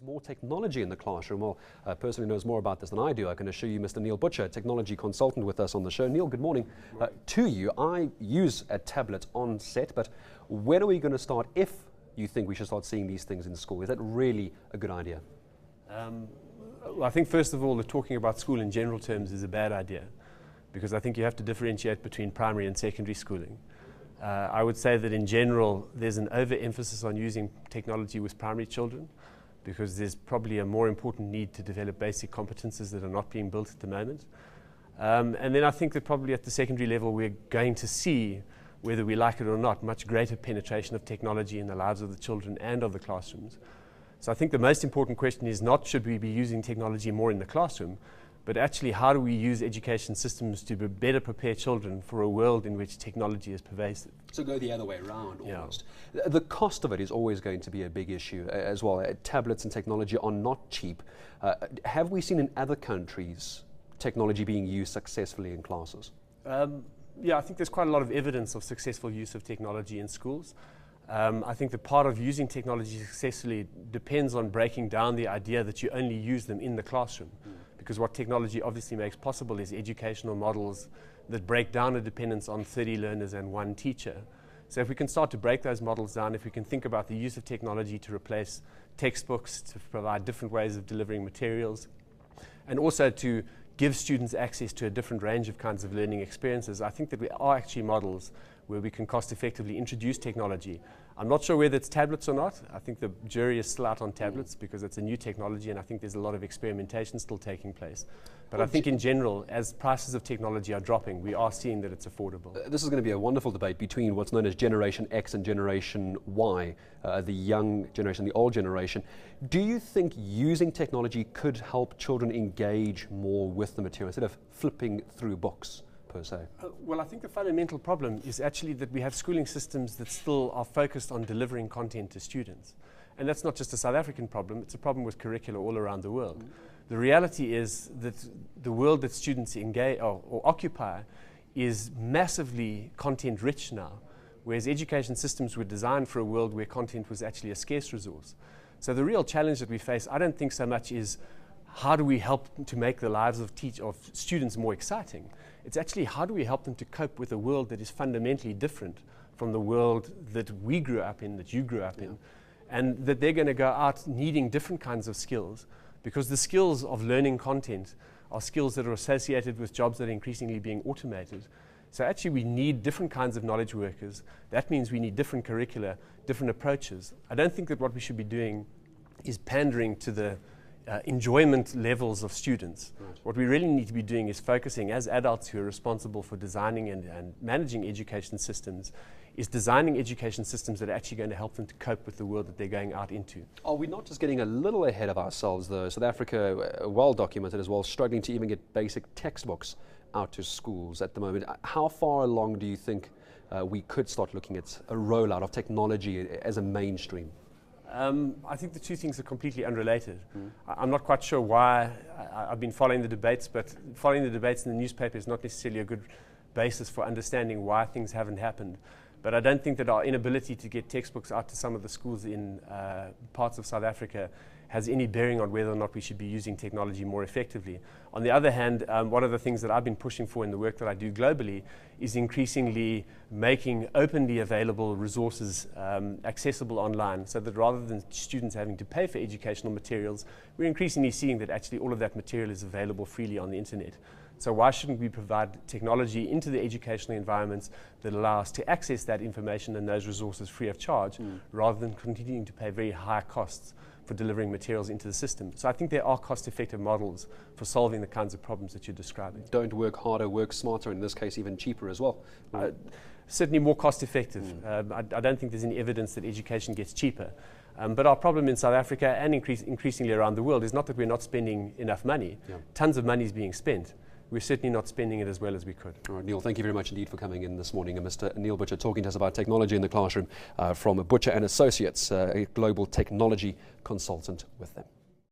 More technology in the classroom. Well, a person who knows more about this than I do, I can assure you, Mr. Neil Butcher, technology consultant with us on the show. Neil, good morning. To you, I use a tablet on set, but when are we going to start, if you think we should start seeing these things in school? Is that really a good idea? Well, I think first of all, that talking about school in general terms is a bad idea, because I think you have to differentiate between primary and secondary schooling. I would say that in general, there's an overemphasis on using technology with primary children, because there's probably a more important need to develop basic competences that are not being built at the moment. And then I think that probably at the secondary level we're going to see, whether we like it or not, much greater penetration of technology in the lives of the children and of the classrooms. So I think the most important question is not should we be using technology more in the classroom, but actually how do we use education systems to better prepare children for a world in which technology is pervasive. So go the other way around almost. Yeah. The cost of it is always going to be a big issue as well. Tablets and technology are not cheap. Have we seen in other countries technology being used successfully in classes? Yeah, I think there's quite a lot of evidence of successful use of technology in schools. I think that part of using technology successfully depends on breaking down the idea that you only use them in the classroom. Because what technology obviously makes possible is educational models that break down a dependence on 30 learners and one teacher. So if we can start to break those models down, if we can think about the use of technology to replace textbooks, to provide different ways of delivering materials, and also to give students access to a different range of kinds of learning experiences, I think that there are actually models where we can cost effectively introduce technology. I'm not sure whether it's tablets or not. I think the jury is still out on tablets because it's a new technology, and I think there's a lot of experimentation still taking place. But I think in general, as prices of technology are dropping, we are seeing that it's affordable. This is going to be a wonderful debate between what's known as Generation X and Generation Y, the young generation, the old generation. Do you think using technology could help children engage more with the material instead of flipping through books? Well, I think the fundamental problem is actually that we have schooling systems that still are focused on delivering content to students. And that's not just a South African problem, it's a problem with curricula all around the world. The reality is that the world that students engage or occupy is massively content rich now, whereas education systems were designed for a world where content was actually a scarce resource. So the real challenge that we face, I don't think so much is how do we help to make the lives of students more exciting? It's actually how do we help them to cope with a world that is fundamentally different from the world that we grew up in, that you grew up in, and that they're going to go out needing different kinds of skills, because the skills of learning content are skills that are associated with jobs that are increasingly being automated. So actually we need different kinds of knowledge workers. That means we need different curricula, different approaches. I don't think that what we should be doing is pandering to the enjoyment levels of students. Right. What we really need to be doing is focusing as adults who are responsible for designing and managing education systems, is designing education systems that are actually going to help them to cope with the world that they're going out into. Are we not just getting a little ahead of ourselves though? South Africa, well documented as well, struggling to even get basic textbooks out to schools at the moment. How far along do you think we could start looking at a rollout of technology as a mainstream? I think the two things are completely unrelated. I'm not quite sure why. I've been following the debates, but following the debates in the newspaper is not necessarily a good basis for understanding why things haven't happened. But I don't think that our inability to get textbooks out to some of the schools in parts of South Africa has any bearing on whether or not we should be using technology more effectively. On the other hand, one of the things that I've been pushing for in the work that I do globally is increasingly making openly available resources accessible online, so that rather than students having to pay for educational materials, we're increasingly seeing that actually all of that material is available freely on the internet. So why shouldn't we provide technology into the educational environments that allow us to access that information and those resources free of charge, rather than continuing to pay very high costs for delivering materials into the system. So I think there are cost-effective models for solving the kinds of problems that you're describing. Don't work harder, work smarter, in this case even cheaper as well. Certainly more cost-effective. I don't think there's any evidence that education gets cheaper. But our problem in South Africa and increasingly around the world is not that we're not spending enough money. Tons of money is being spent. We're certainly not spending it as well as we could. All right, Neil, thank you very much indeed for coming in this morning. And Mr. Neil Butcher talking to us about technology in the classroom from Butcher and Associates, a global technology consultant with them.